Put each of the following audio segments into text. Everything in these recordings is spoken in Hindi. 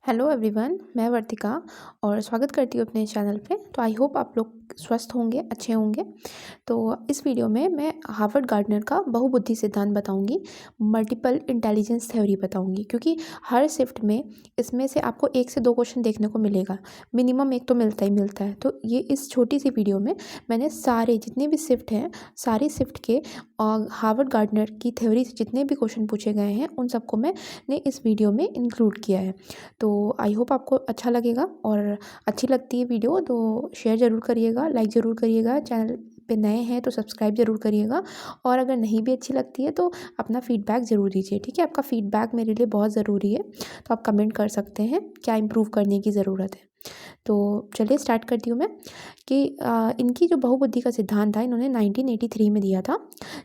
हेलो एवरीवन, मैं वर्तिका और स्वागत करती हूँ अपने चैनल पे। तो आई होप आप लोग स्वस्थ होंगे, अच्छे होंगे। तो इस वीडियो में मैं हार्वर्ड गार्डनर का बहुबुद्धि सिद्धांत बताऊंगी, मल्टीपल इंटेलिजेंस थ्योरी बताऊंगी, क्योंकि हर शिफ्ट में इसमें से आपको 1 से 2 क्वेश्चन देखने को मिलेगा, मिनिमम 1 तो मिलता ही मिलता है। तो ये इस छोटी सी वीडियो में मैंने सारे जितने भी शिफ्ट हैं, सारी शिफ्ट के हार्वर्ड गार्डनर की थ्योरी से जितने भी क्वेश्चन पूछे गए हैं उन सबको मैंने इस वीडियो में इंक्लूड किया है। तो आई होप आपको अच्छा लगेगा, और अच्छी लगती है वीडियो तो शेयर ज़रूर करिएगा, लाइक ज़रूर करिएगा, चैनल पे नए हैं तो सब्सक्राइब ज़रूर करिएगा, और अगर नहीं भी अच्छी लगती है तो अपना फीडबैक ज़रूर दीजिए। ठीक है, आपका फीडबैक मेरे लिए बहुत ज़रूरी है, तो आप कमेंट कर सकते हैं क्या इम्प्रूव करने की ज़रूरत है। तो चलिए स्टार्ट करती हूँ मैं कि इनकी जो बहुबुद्धि का सिद्धांत था इन्होंने 1983 में दिया था,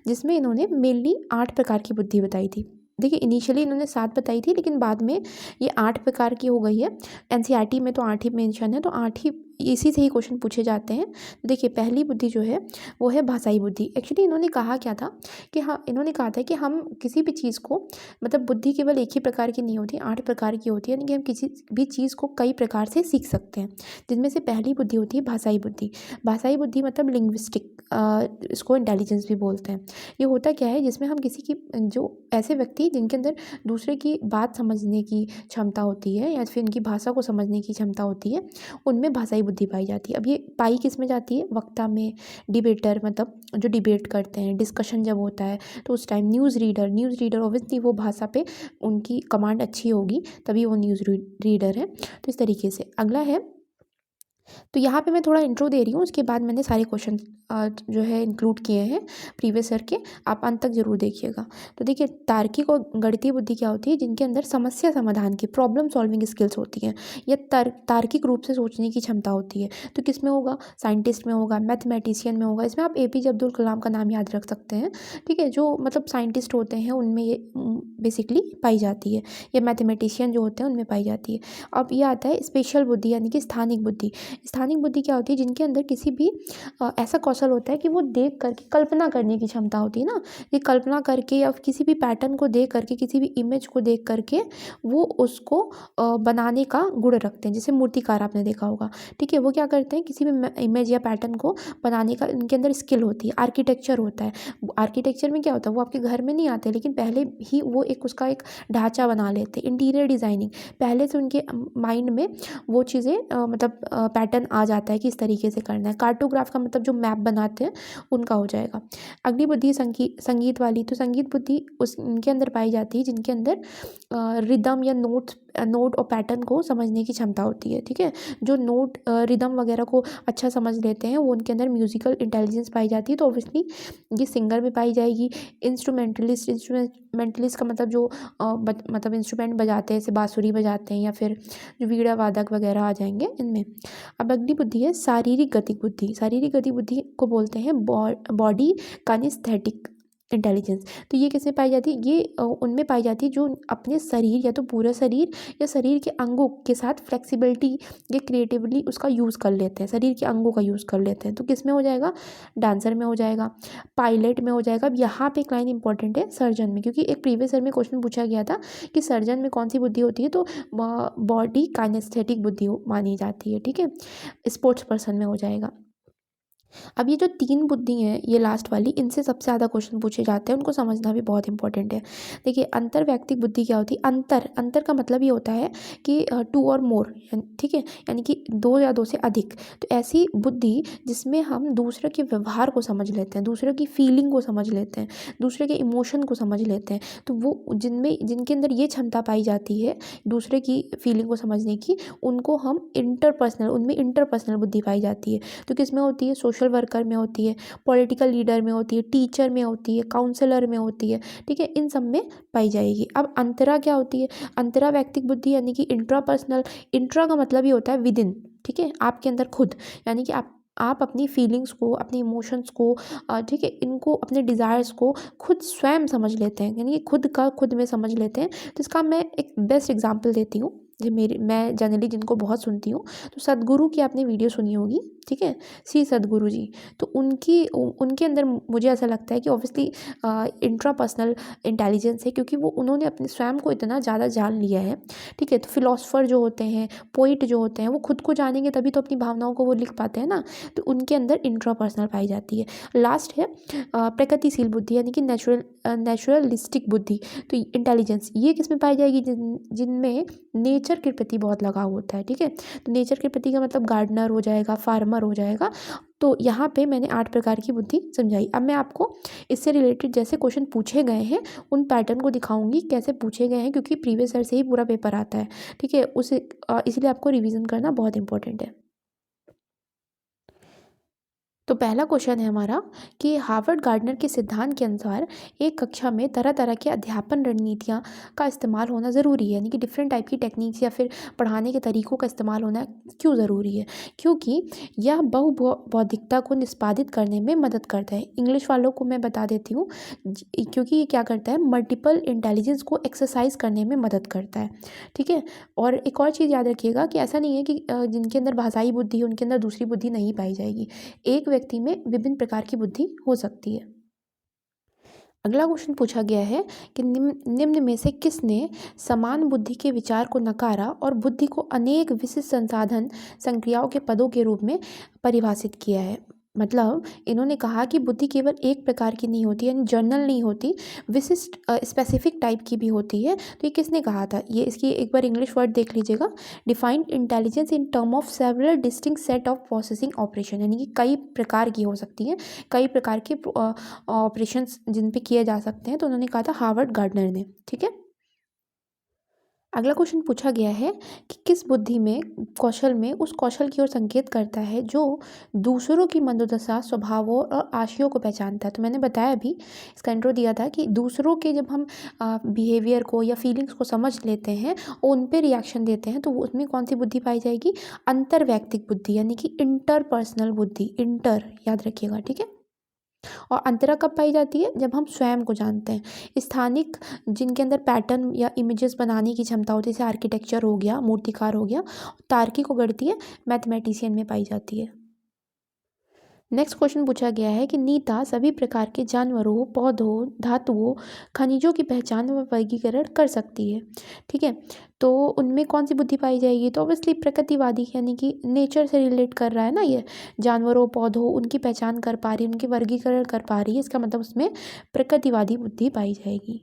जिसमें इन्होंने मेनली 8 प्रकार की बुद्धि बताई थी। देखिए, इनिशियली इन्होंने 7 बताई थी, लेकिन बाद में ये 8 प्रकार की हो गई है। एनसीईआरटी में तो 8 ही मेंशन है, तो 8 ही इसी से ही क्वेश्चन पूछे जाते हैं। देखिए, पहली बुद्धि जो है वो है भाषाई बुद्धि। एक्चुअली इन्होंने कहा क्या था कि हाँ, इन्होंने कहा था कि हम किसी भी चीज़ को, मतलब बुद्धि केवल एक ही प्रकार की नहीं होती, 8 प्रकार की होती है, यानी कि हम किसी भी चीज़ को कई प्रकार से सीख सकते हैं, जिनमें से पहली बुद्धि होती है भाषाई बुद्धि। भाषाई बुद्धि मतलब लिंग्विस्टिक, इसको इंटेलिजेंस भी बोलते हैं। ये होता क्या है, जिसमें हम किसी की, जो ऐसे व्यक्ति जिनके अंदर दूसरे की बात समझने की क्षमता होती है या फिर उनकी भाषा को समझने की क्षमता होती है, उनमें भाषाई बुद्धि पाई जाती है। अब ये पाई किस में जाती है? वक्ता में, डिबेटर मतलब जो डिबेट करते हैं, डिस्कशन जब होता है तो उस टाइम न्यूज़ रीडर ऑब्वियसली वो भाषा पे उनकी कमांड अच्छी होगी, तभी वो न्यूज़ रीडर है। तो इस तरीके से अगला है, तो यहाँ पे मैं थोड़ा इंट्रो दे रही हूँ, उसके बाद मैंने सारे क्वेश्चन जो है इंक्लूड किए हैं प्रीवियस ईयर के, आप अंत तक ज़रूर देखिएगा। तो देखिए, तार्किक और गणितीय बुद्धि क्या होती है? जिनके अंदर समस्या समाधान की, प्रॉब्लम सॉल्विंग स्किल्स होती हैं, या तार्किक रूप से सोचने की क्षमता होती है। तो किस में होगा? साइंटिस्ट में होगा, मैथमेटिशियन में होगा। इसमें आप एपीजे अब्दुल कलाम का नाम याद रख सकते हैं। ठीक है, जो मतलब साइंटिस्ट होते हैं उनमें ये बेसिकली पाई जाती है, या मैथमेटिशियन जो होते हैं उनमें पाई जाती है। अब ये आता है स्पेशल बुद्धि, यानी कि स्थानिक बुद्धि। स्थानिक बुद्धि क्या होती है? जिनके अंदर किसी भी ऐसा कौशल होता है कि वो देख करके कल्पना करने की क्षमता होती है ना, ये कल्पना करके या किसी भी पैटर्न को देख करके, किसी भी इमेज को देख करके वो उसको बनाने का गुण रखते हैं। जैसे मूर्तिकार आपने देखा होगा, ठीक है, वो क्या करते हैं, किसी भी इमेज या पैटर्न को बनाने का इनके अंदर स्किल होती है। आर्किटेक्चर होता है, आर्किटेक्चर में क्या होता है, वो आपके घर में नहीं आते, लेकिन पहले ही वो एक उसका एक ढांचा बना लेते हैं। इंटीरियर डिज़ाइनिंग, पहले से उनके माइंड में वो चीज़ें मतलब पैटर्न आ जाता है कि इस तरीके से करना है। कार्टोग्राफ का मतलब जो मैप बनाते हैं उनका हो जाएगा। अगली बुद्धि संगीत वाली। तो संगीत बुद्धि उस उनके अंदर पाई जाती है जिनके अंदर रिदम या नोट और पैटर्न को समझने की क्षमता होती है। ठीक है, जो नोट रिदम वगैरह को अच्छा समझ लेते हैं वो उनके अंदर म्यूजिकल इंटेलिजेंस पाई जाती है। तो ऑब्वियसली ये सिंगर में पाई जाएगी। इंस्ट्रूमेंटलिस्ट का मतलब जो मतलब इंस्ट्रूमेंट बजाते हैं, जैसे बांसुरी बजाते हैं या फिर जो वीणा वादक वगैरह आ जाएंगे इनमें। अब अगली बुद्धि है शारीरिक गति बुद्धि। शारीरिक गति बुद्धि को बोलते हैं बॉडी काइनेस्थेटिक इंटेलिजेंस। तो ये किसमें पाई जाती है? ये उनमें पाई जाती है जो अपने शरीर, या तो पूरा शरीर या शरीर के अंगों के साथ फ्लेक्सिबिलिटी या क्रिएटिवली उसका यूज़ कर लेते हैं, शरीर के अंगों का यूज़ कर लेते हैं। तो किस में हो जाएगा? डांसर में हो जाएगा, पायलट में हो जाएगा। अब यहाँ पे एक लाइन इंपॉर्टेंट है, सर्जन में, क्योंकि एक प्रीवियस ईयर में क्वेश्चन पूछा गया था कि सर्जन में कौन सी बुद्धि होती है, तो बॉडी काइनेस्थेटिक बुद्धि मानी जाती है। ठीक है, स्पोर्ट्स पर्सन में हो जाएगा। अब ये जो 3 बुद्धि हैं, ये लास्ट वाली, इनसे सबसे ज़्यादा क्वेश्चन पूछे जाते हैं, उनको समझना भी बहुत इंपॉर्टेंट है। देखिए, अंतर्वैयक्तिक बुद्धि क्या होती है? अंतर का मतलब ये होता है कि 2 और मोर, ठीक है, यानी कि 2 या 2 से अधिक। तो ऐसी बुद्धि जिसमें हम दूसरे के व्यवहार को समझ लेते हैं, दूसरे की फीलिंग को समझ लेते हैं, दूसरे के इमोशन को समझ लेते हैं, तो वो जिनके अंदर ये क्षमता पाई जाती है दूसरे की फीलिंग को समझने की, उनको हम उनमें इंटरपर्सनल बुद्धि पाई जाती है। तो किस में होती है? सोशल वर्कर में होती है, पॉलिटिकल लीडर में होती है, टीचर में होती है, काउंसलर में होती है। ठीक है, इन सब में पाई जाएगी। अब अंतरा क्या होती है? अंतरा व्यक्तिक बुद्धि, यानी कि इंट्रापर्सनल। इंट्रा का मतलब ये होता है विद इन, ठीक है, आपके अंदर खुद, यानी कि आप अपनी फीलिंग्स को, अपने इमोशंस को, ठीक है, इनको, अपने डिज़ायर्स को खुद स्वयं समझ लेते हैं, यानी कि खुद का खुद में समझ लेते हैं। तो इसका मैं एक बेस्ट एग्जांपल देती हूँ। मैं जनरली जिनको बहुत सुनती हूँ, तो सद्गुरु की आपने वीडियो सुनी होगी, ठीक है, श्री सद्गुरु जी। तो उनके अंदर मुझे ऐसा लगता है कि ऑब्वियसली इंट्रापर्सनल इंटेलिजेंस है, क्योंकि वो उन्होंने अपने स्वयं को इतना ज़्यादा जान लिया है, ठीक है। तो फिलोसफर जो होते हैं, पोइट जो होते हैं, वो खुद को जानेंगे तभी तो अपनी भावनाओं को वो लिख पाते हैं ना। तो उनके अंदर इंट्रापर्सनल पाई जाती है। लास्ट है प्रगतिशील बुद्धि, यानी कि नेचुरलिस्टिक बुद्धि। तो इंटेलिजेंस ये किस में पाई जाएगी? जिनमें नेचर के प्रति बहुत लगाव होता है, ठीक है। तो नेचर के प्रति का मतलब गार्डनर हो जाएगा, फार्मर हो जाएगा। तो यहाँ पे मैंने 8 प्रकार की बुद्धि समझाई। अब मैं आपको इससे रिलेटेड जैसे क्वेश्चन पूछे गए हैं उन पैटर्न को दिखाऊंगी कैसे पूछे गए हैं, क्योंकि प्रीवियस ईयर से ही पूरा पेपर आता है, ठीक है। इसलिए आपको रिवीजन करना बहुत इंपॉर्टेंट है। तो पहला क्वेश्चन है हमारा कि हार्वर्ड गार्डनर के सिद्धांत के अनुसार एक कक्षा में तरह तरह के अध्यापन रणनीतियाँ का इस्तेमाल होना ज़रूरी है, यानी कि डिफरेंट टाइप की टेक्निक्स या फिर पढ़ाने के तरीक़ों का इस्तेमाल होना क्यों ज़रूरी है? क्योंकि यह बहुबौद्धिकता को निष्पादित करने में मदद करता है। इंग्लिश वालों को मैं बता देती हूँ, क्योंकि ये क्या करता है, मल्टीपल इंटेलिजेंस को एक्सरसाइज करने में मदद करता है, ठीक है। और एक और चीज़ याद रखिएगा कि ऐसा नहीं है कि जिनके अंदर भाषाई बुद्धि है उनके अंदर दूसरी बुद्धि नहीं पाई जाएगी। एक व्यक्ति में विभिन्न प्रकार की बुद्धि हो सकती है। अगला क्वेश्चन पूछा गया है कि निम्न में से किसने समान बुद्धि के विचार को नकारा और बुद्धि को अनेक विशिष्ट संसाधन संक्रियाओं के पदों के रूप में परिभाषित किया है? मतलब इन्होंने कहा कि बुद्धि केवल एक प्रकार की नहीं होती, यानी जनरल नहीं होती, विशिष्ट स्पेसिफिक टाइप की भी होती है। तो ये किसने कहा था? ये इसकी एक बार इंग्लिश वर्ड देख लीजिएगा। Defined intelligence in term of several distinct set of processing operation, यानी कि कई प्रकार की हो सकती हैं, कई प्रकार के ऑपरेशंस जिन पे किए जा सकते हैं। तो उन्होंने कहा था हार्वर्ड गार्डनर ने, ठीक है। अगला क्वेश्चन पूछा गया है कि किस बुद्धि में कौशल में उस कौशल की ओर संकेत करता है जो दूसरों की मनोदशा, स्वभावों और आशयों को पहचानता है? तो मैंने बताया अभी, इसका इंट्रो दिया था कि दूसरों के जब हम बिहेवियर को या फीलिंग्स को समझ लेते हैं और उन पे रिएक्शन देते हैं, तो उसमें कौन सी बुद्धि पाई जाएगी? अंतर्वैयक्तिक बुद्धि, यानी कि इंटरपर्सनल बुद्धि। इंटर याद रखिएगा, ठीक है। और अंतरा कब पाई जाती है? जब हम स्वयं को जानते हैं। स्थानिक, जिनके अंदर पैटर्न या इमेजेस बनाने की क्षमता होती है, जैसे आर्किटेक्चर हो गया, मूर्तिकार हो गया। तार्किक और गणितीय मैथमेटिशियन में पाई जाती है। नेक्स्ट क्वेश्चन पूछा गया है कि नीता सभी प्रकार के जानवरों, पौधों, धातुओं, खनिजों की पहचान व वर्गीकरण कर सकती है, ठीक है। तो उनमें कौन सी बुद्धि पाई जाएगी? तो ऑब्वियसली प्रकृतिवादी, यानी कि नेचर से रिलेट कर रहा है ना ये। जानवरों, पौधों, उनकी पहचान कर पा रही है, उनके वर्गीकरण कर पा रही है, इसका मतलब उसमें प्रकृतिवादी बुद्धि पाई जाएगी।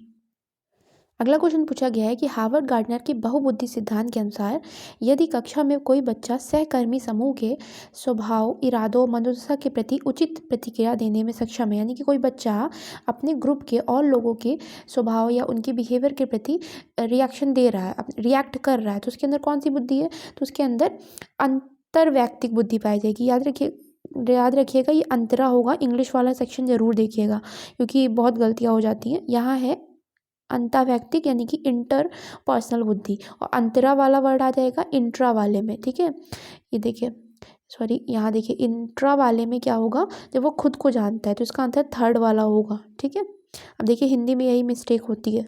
अगला क्वेश्चन पूछा गया है कि हार्वर्ड गार्डनर के बहुबुद्धि सिद्धांत के अनुसार यदि कक्षा में कोई बच्चा सहकर्मी समूह के स्वभाव, इरादों, मनोदशा के प्रति उचित प्रतिक्रिया देने में सक्षम है, यानी कि कोई बच्चा अपने ग्रुप के और लोगों के स्वभाव या उनके बिहेवियर के प्रति रिएक्शन दे रहा है, रिएक्ट कर रहा है, तो उसके अंदर कौन सी बुद्धि है? तो उसके अंदर अंतर्वैयक्तिक बुद्धि पाई जाएगी। याद रखिएगा, ये अंतरा होगा। इंग्लिश वाला सेक्शन जरूर देखिएगा, क्योंकि बहुत गलतियाँ हो जाती हैं। यहाँ है अंतर्वैयक्तिक, यानी कि इंटर पर्सनल बुद्धि, और अंतरा वाला वर्ड आ जाएगा इंट्रा वाले में, ठीक है। ये देखिए, सॉरी, यहाँ देखिए, इंट्रा वाले में क्या होगा? जब वो खुद को जानता है, तो इसका आंसर थर्ड वाला होगा, ठीक है। अब देखिए, हिंदी में यही मिस्टेक होती है।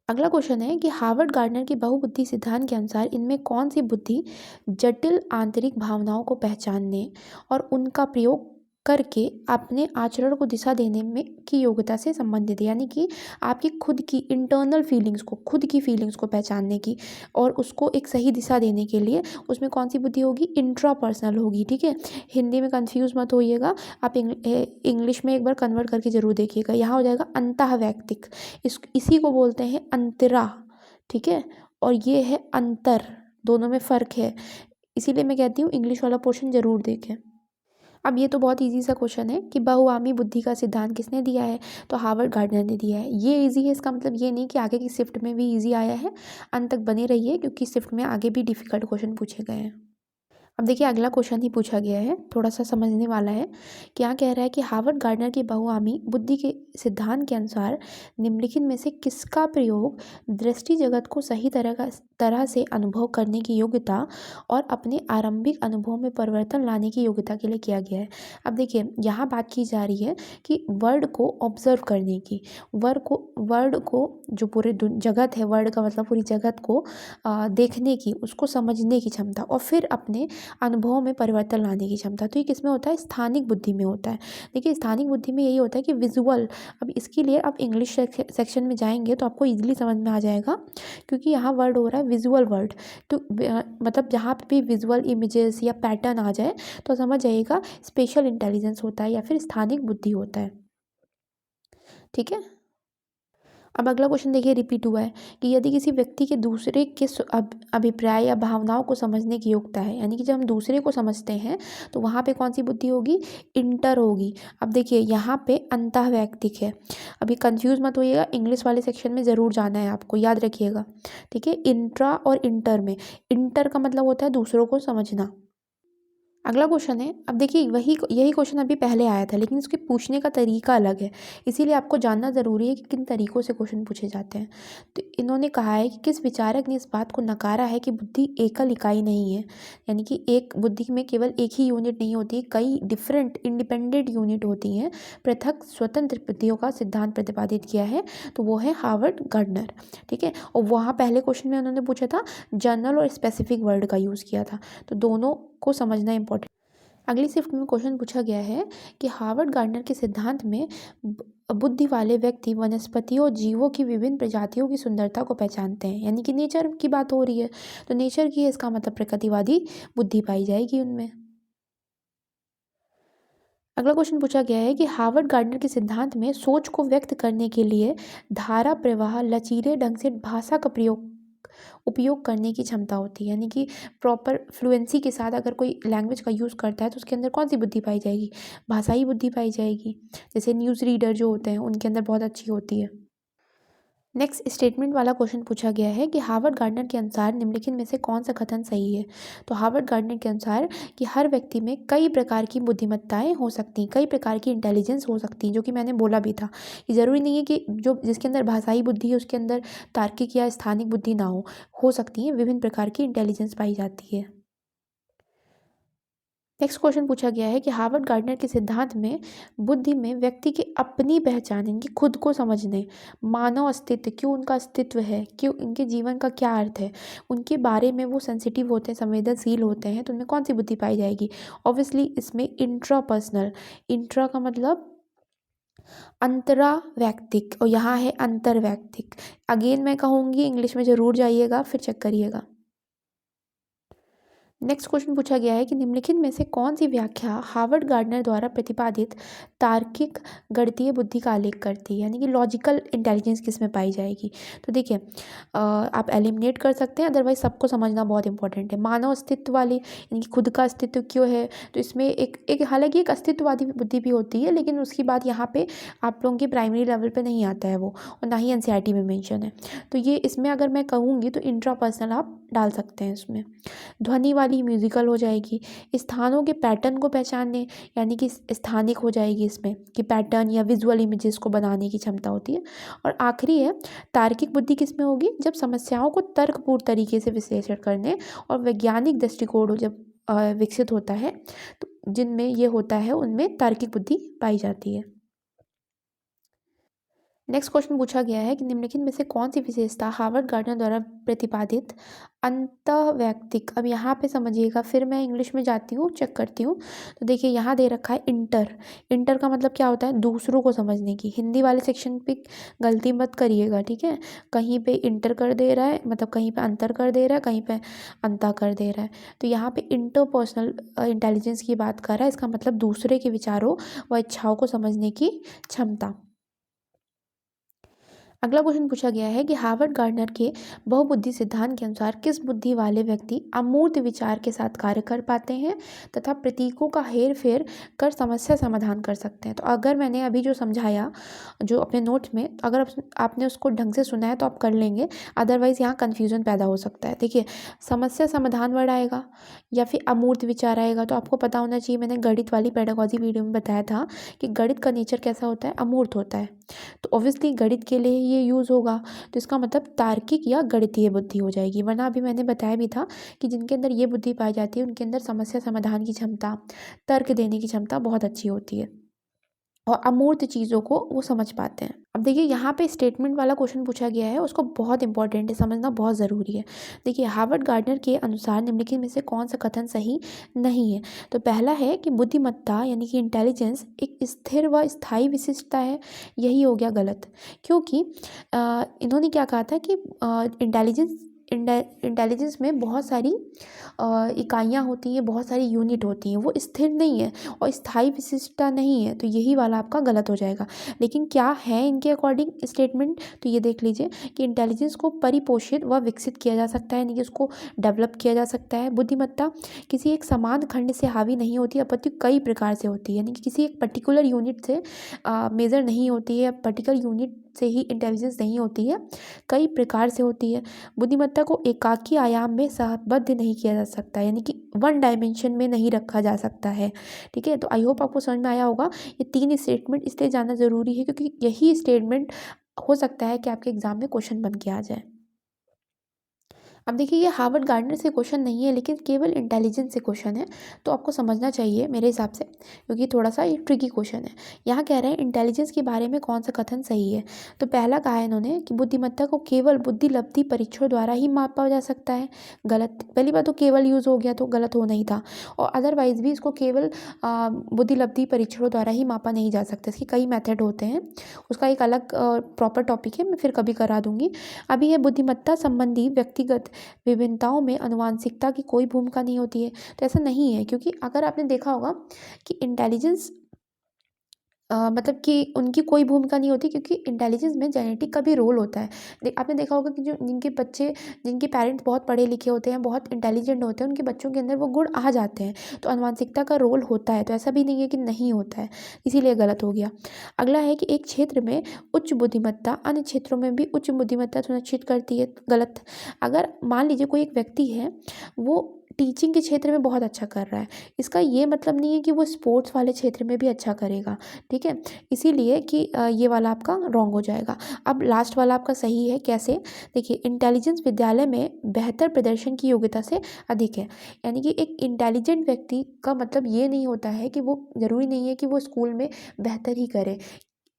अगला क्वेश्चन है कि हार्वर्ड गार्डनर की बहुबुद्धि सिद्धांत के अनुसार इनमें कौन सी बुद्धि जटिल आंतरिक भावनाओं को पहचानने और उनका प्रयोग करके अपने आचरण को दिशा देने में की योग्यता से संबंधित है? यानी कि आपकी खुद की इंटरनल फीलिंग्स को, खुद की फीलिंग्स को पहचानने की और उसको एक सही दिशा देने के लिए उसमें कौन सी बुद्धि होगी? इंट्रापर्सनल होगी, ठीक है। हिंदी में कंफ्यूज मत होइएगा, आप इंग्लिश में एक बार कन्वर्ट करके जरूर देखिएगा। यहाँ हो जाएगा अंतःवैयक्तिक, इसी को बोलते हैं अंतरा, ठीक है। और ये है अंतर, दोनों में फ़र्क है। इसीलिए मैं कहती हूँ इंग्लिश वाला पोर्शन ज़रूर देखें। अब ये तो बहुत इजी सा क्वेश्चन है कि बहुआमी बुद्धि का सिद्धांत किसने दिया है? तो हार्वर्ड गार्डनर ने दिया है। ये इजी है, इसका मतलब ये नहीं कि आगे की शिफ्ट में भी इजी आया है। अंत तक बने रहिए, क्योंकि शिफ्ट में आगे भी डिफ़िकल्ट क्वेश्चन पूछे गए हैं। अब देखिए अगला क्वेश्चन ही पूछा गया है, थोड़ा सा समझने वाला है। क्या कह रहा है कि हार्वर्ड गार्डनर की बहुआयामी बुद्धि के सिद्धांत के अनुसार निम्नलिखित में से किसका प्रयोग दृष्टि जगत को सही तरह से अनुभव करने की योग्यता और अपने आरंभिक अनुभव में परिवर्तन लाने की योग्यता के लिए किया गया है। अब देखिए यहाँ बात की जा रही है कि वर्ड को ऑब्जर्व करने की, वर्ड को जो पूरे जगत है, वर्ड का मतलब पूरी जगत को देखने की, उसको समझने की क्षमता और फिर अपने अनुभव में परिवर्तन लाने की क्षमता। तो ये किसमें होता है? स्थानिक बुद्धि में होता है। देखिए स्थानिक बुद्धि में यही होता है कि विजुअल, अब इसके लिए आप इंग्लिश सेक्शन में जाएंगे तो आपको ईजिली समझ में आ जाएगा, क्योंकि यहाँ वर्ड हो रहा है विजुअल वर्ड। तो मतलब जहाँ पे भी विजुअल इमेजेस या पैटर्न आ जाए तो समझ जाइएगा स्पेशल इंटेलिजेंस होता है या फिर स्थानिक बुद्धि होता है। ठीक है। अब अगला क्वेश्चन देखिए रिपीट हुआ है कि यदि किसी व्यक्ति के दूसरे के अभिप्राय या भावनाओं को समझने की योग्यता है, यानी कि जब हम दूसरे को समझते हैं तो वहाँ पे कौन सी बुद्धि होगी? इंटर होगी। अब देखिए यहाँ पे अंतःवैयक्तिक है, अभी कंफ्यूज मत होइएगा, इंग्लिश वाले सेक्शन में ज़रूर जाना है आपको, याद रखिएगा। ठीक है, इंट्रा और इंटर में, इंटर का मतलब होता है दूसरों को समझना। अगला क्वेश्चन है, अब देखिए यही क्वेश्चन अभी पहले आया था, लेकिन इसके पूछने का तरीका अलग है, इसीलिए आपको जानना ज़रूरी है कि किन तरीक़ों से क्वेश्चन पूछे जाते हैं। तो इन्होंने कहा है कि किस विचारक ने इस बात को नकारा है कि बुद्धि एकल इकाई नहीं है, यानी कि एक बुद्धि में केवल एक ही यूनिट नहीं होती, कई डिफरेंट इंडिपेंडेंट यूनिट होती हैं, पृथक स्वतंत्र बुद्धियों का सिद्धांत प्रतिपादित किया है, तो वो है हार्वर्ड गार्डनर। ठीक है, और वहाँ पहले क्वेश्चन में उन्होंने पूछा था जनरल और स्पेसिफिक वर्ड का यूज़ किया था, तो दोनों को समझना इंपॉर्टेंट। अगली शिफ्ट में क्वेश्चन पूछा गया है कि हार्वर्ड गार्डनर के सिद्धांत में बुद्धि वाले व्यक्ति वनस्पतियों और जीवों की विभिन्न प्रजातियों की सुंदरता को पहचानते हैं, यानी कि नेचर की बात हो रही है, तो नेचर की है, इसका मतलब प्रकृतिवादी बुद्धि पाई जाएगी उनमें। अगला क्वेश्चन पूछा गया है कि हार्वर्ड गार्डनर के सिद्धांत में सोच को व्यक्त करने के लिए धारा प्रवाह लचीले ढंग से भाषा का उपयोग करने की क्षमता होती है, यानी कि प्रॉपर फ्लुएंसी के साथ अगर कोई लैंग्वेज का यूज़ करता है तो उसके अंदर कौन सी बुद्धि पाई जाएगी? भाषाई बुद्धि पाई जाएगी। जैसे न्यूज़ रीडर जो होते हैं उनके अंदर बहुत अच्छी होती है। नेक्स्ट स्टेटमेंट वाला क्वेश्चन पूछा गया है कि हार्वर्ड गार्डनर के अनुसार निम्नलिखित में से कौन सा कथन सही है? तो हार्वर्ड गार्डनर के अनुसार कि हर व्यक्ति में कई प्रकार की बुद्धिमत्ताएं हो सकती हैं, कई प्रकार की इंटेलिजेंस हो सकती हैं, जो कि मैंने बोला भी था कि ज़रूरी नहीं है कि जो जिसके अंदर भाषाई बुद्धि है उसके अंदर तार्किक या स्थानिक बुद्धि ना हो सकती है, विभिन्न प्रकार की इंटेलिजेंस पाई जाती है। नेक्स्ट क्वेश्चन पूछा गया है कि हार्वर्ड गार्डनर के सिद्धांत में बुद्धि में व्यक्ति की अपनी पहचान, इनकी खुद को समझने, मानव अस्तित्व, क्यों उनका अस्तित्व है, क्यों इनके जीवन का क्या अर्थ है, उनके बारे में वो सेंसिटिव होते हैं, संवेदनशील होते हैं, तो उनमें कौन सी बुद्धि पाई जाएगी? ऑब्वियसली इसमें इंट्रापर्सनल, इंट्रा का मतलब अंतरा वैयक्तिक और यहाँ है अंतर्वैयक्तिक। अगेन मैं कहूँगी इंग्लिश में ज़रूर जाइएगा, फिर चेक करिएगा। नेक्स्ट क्वेश्चन पूछा गया है कि निम्नलिखित में से कौन सी व्याख्या हार्वर्ड गार्डनर द्वारा प्रतिपादित तार्किक गणितीय बुद्धि का उल्लेख करती है, यानी कि लॉजिकल इंटेलिजेंस किस में पाई जाएगी? तो देखिए आप एलिमिनेट कर सकते हैं, अदरवाइज सबको समझना बहुत इंपॉर्टेंट है। मानव अस्तित्व वाली, यानी कि खुद का अस्तित्व क्यों है, तो इसमें एक हालांकि एक अस्तित्ववादी बुद्धि भी होती है, लेकिन उसकी बात यहाँ पे आप लोगों के प्राइमरी लेवल पे नहीं आता है वो, और ना ही एनसीईआरटी में मेंशन है। तो ये इसमें अगर मैं कहूँगी तो इंट्रापर्सनल आप डाल सकते हैं इसमें। ध्वनि वाली म्यूजिकल हो जाएगी, स्थानों के पैटर्न को पहचानने, यानी कि स्थानिक हो जाएगी इसमें कि पैटर्न या विजुअल इमेजेस को बनाने की क्षमता होती है। और आखिरी है तार्किक बुद्धि, किस में होगी? जब समस्याओं को तर्कपूर्ण तरीके से विश्लेषण करने और वैज्ञानिक दृष्टिकोण जब विकसित होता है, तो जिनमें ये होता है उनमें तार्किक बुद्धि पाई जाती है। नेक्स्ट क्वेश्चन पूछा गया है कि निम्नलिखित में से कौन सी विशेषता हार्वर्ड गार्डनर द्वारा प्रतिपादित अंतःवैयक्तिक, अब यहाँ पे समझिएगा, फिर मैं इंग्लिश में जाती हूँ, चेक करती हूँ। तो देखिए यहाँ दे रखा है इंटर, इंटर का मतलब क्या होता है? दूसरों को समझने की। हिंदी वाले सेक्शन पे गलती मत करिएगा, ठीक है, कहीं पे इंटर कर दे रहा है, मतलब कहीं पे अंतर कर दे रहा है, कहीं पे अंता कर दे रहा है। तो यहाँ पे इंटरपर्सनल इंटेलिजेंस की बात कर रहा है, इसका मतलब दूसरे के विचारों व इच्छाओं को समझने की क्षमता। अगला क्वेश्चन पूछा गया है कि हार्वर्ड गार्डनर के बहुबुद्धि सिद्धांत के अनुसार किस बुद्धि वाले व्यक्ति अमूर्त विचार के साथ कार्य कर पाते हैं तथा प्रतीकों का हेर फेर कर समस्या समाधान कर सकते हैं। तो अगर मैंने अभी जो समझाया जो अपने नोट्स में, अगर आपने उसको ढंग से सुना है तो आप कर लेंगे, अदरवाइज यहाँ कन्फ्यूजन पैदा हो सकता है। देखिए, समस्या समाधान वर्ड आएगा या फिर अमूर्त विचार आएगा, तो आपको पता होना चाहिए, मैंने गणित वाली पेडागॉजी वीडियो में बताया था कि गणित का नेचर कैसा होता है, अमूर्त होता है। तो ऑब्वियसली गणित के लिए ये यूज़ होगा, तो इसका मतलब तार्किक या गणितीय बुद्धि हो जाएगी। वरना अभी मैंने बताया भी था कि जिनके अंदर ये बुद्धि पाई जाती है उनके अंदर समस्या समाधान की क्षमता, तर्क देने की क्षमता बहुत अच्छी होती है और अमूर्त चीज़ों को वो समझ पाते हैं। अब देखिए, यहाँ पे स्टेटमेंट वाला क्वेश्चन पूछा गया है, उसको बहुत इंपॉर्टेंट है, समझना बहुत ज़रूरी है। देखिए, हार्वर्ड गार्डनर के अनुसार निम्नलिखित में से कौन सा कथन सही नहीं है। तो पहला है कि बुद्धिमत्ता यानी कि इंटेलिजेंस एक स्थिर व स्थायी विशिष्टता है, यही हो गया गलत। क्योंकि इन्होंने क्या कहा था कि इंटेलिजेंस में बहुत सारी इकाइयाँ होती हैं, बहुत सारी यूनिट होती हैं, वो स्थिर नहीं है और स्थायी विशिष्टता नहीं है, तो यही वाला आपका गलत हो जाएगा। लेकिन क्या है इनके अकॉर्डिंग स्टेटमेंट, तो ये देख लीजिए कि इंटेलिजेंस को परिपोषित व विकसित किया जा सकता है, यानी कि उसको डेवलप किया जा सकता है। बुद्धिमत्ता किसी एक समान खंड से हावी नहीं होती, अपितु कई प्रकार से होती है, यानी कि किसी एक पर्टिकुलर यूनिट से मेजर नहीं होती है, पर्टिकुलर यूनिट से ही इंटेलिजेंस नहीं होती है, कई प्रकार से होती है। बुद्धिमत्ता को एकाकी आयाम में साहबद्ध नहीं किया जा सकता, यानी कि वन डायमेंशन में नहीं रखा जा सकता है। ठीक है, तो आई होप आपको समझ में आया होगा। ये 3 स्टेटमेंट इसलिए जानना ज़रूरी है क्योंकि यही स्टेटमेंट हो सकता है कि आपके एग्जाम में क्वेश्चन बन के आ जाए। अब देखिए, ये हार्वर्ड गार्डनर से क्वेश्चन नहीं है, लेकिन केवल इंटेलिजेंस से क्वेश्चन है, तो आपको समझना चाहिए मेरे हिसाब से, क्योंकि थोड़ा सा ये ट्रिकी क्वेश्चन है। यहाँ कह रहे हैं इंटेलिजेंस के बारे में कौन सा कथन सही है। तो पहला कहा है इन्होंने कि बुद्धिमत्ता को केवल बुद्धि लब्धि परीक्षण द्वारा ही मापा जा सकता है, गलत। पहली बात तो केवल यूज़ हो गया तो गलत हो नहीं था, और अदरवाइज भी इसको केवल बुद्धि लब्धि परीक्षणों द्वारा ही मापा नहीं जा सकता, इसके कई मेथड होते हैं, उसका एक अलग प्रॉपर टॉपिक है, मैं फिर कभी करा दूंगी। अभी है बुद्धिमत्ता संबंधी व्यक्तिगत विभिन्नताओं में आनुवांशिकता की कोई भूमिका नहीं होती है, तो ऐसा नहीं है, क्योंकि अगर आपने देखा होगा कि इंटेलिजेंस मतलब कि उनकी कोई भूमिका नहीं होती, क्योंकि इंटेलिजेंस में जेनेटिक का भी रोल होता है। आपने देखा होगा कि जो जिनके बच्चे, जिनके पेरेंट्स बहुत पढ़े लिखे होते हैं, बहुत इंटेलिजेंट होते हैं, उनके बच्चों के अंदर वो गुण आ जाते हैं, तो आनुवांशिकता का रोल होता है, तो ऐसा भी नहीं है कि नहीं होता है, इसीलिए गलत हो गया। अगला है कि एक क्षेत्र में उच्च बुद्धिमत्ता अन्य क्षेत्रों में भी उच्च बुद्धिमत्ता सुनिश्चित करती है, गलत। अगर मान लीजिए कोई एक व्यक्ति है, वो टीचिंग के क्षेत्र में बहुत अच्छा कर रहा है, इसका ये मतलब नहीं है कि वो स्पोर्ट्स वाले क्षेत्र में भी अच्छा करेगा। ठीक है, इसीलिए कि ये वाला आपका रॉन्ग हो जाएगा। अब लास्ट वाला आपका सही है, कैसे? देखिए, इंटेलिजेंस विद्यालय में बेहतर प्रदर्शन की योग्यता से अधिक है, यानी कि एक इंटेलिजेंट व्यक्ति का मतलब ये नहीं होता है कि वो, ज़रूरी नहीं है कि वो स्कूल में बेहतर ही करे,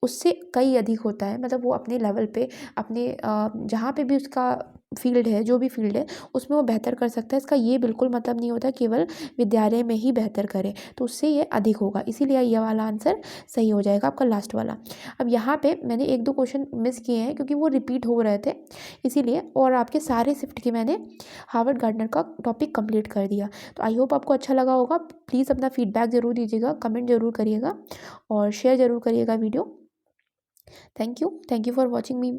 उससे कई अधिक होता है, मतलब वो अपने लेवल पे, अपने जहाँ पे भी उसका फील्ड है, जो भी फील्ड है, उसमें वो बेहतर कर सकता है। इसका ये बिल्कुल मतलब नहीं होता केवल विद्यालय में ही बेहतर करे, तो उससे ये अधिक होगा, इसीलिए ये वाला आंसर सही हो जाएगा आपका लास्ट वाला। अब यहाँ पे मैंने 1-2 क्वेश्चन मिस किए हैं क्योंकि वो रिपीट हो रहे थे, इसीलिए, और आपके सारे शिफ्ट के मैंने हार्वर्ड गार्डनर का टॉपिक कंप्लीट कर दिया। तो आई होप आपको अच्छा लगा होगा। प्लीज़ अपना फीडबैक ज़रूर दीजिएगा, कमेंट ज़रूर करिएगा और शेयर ज़रूर करिएगा video. Thank you for watching me.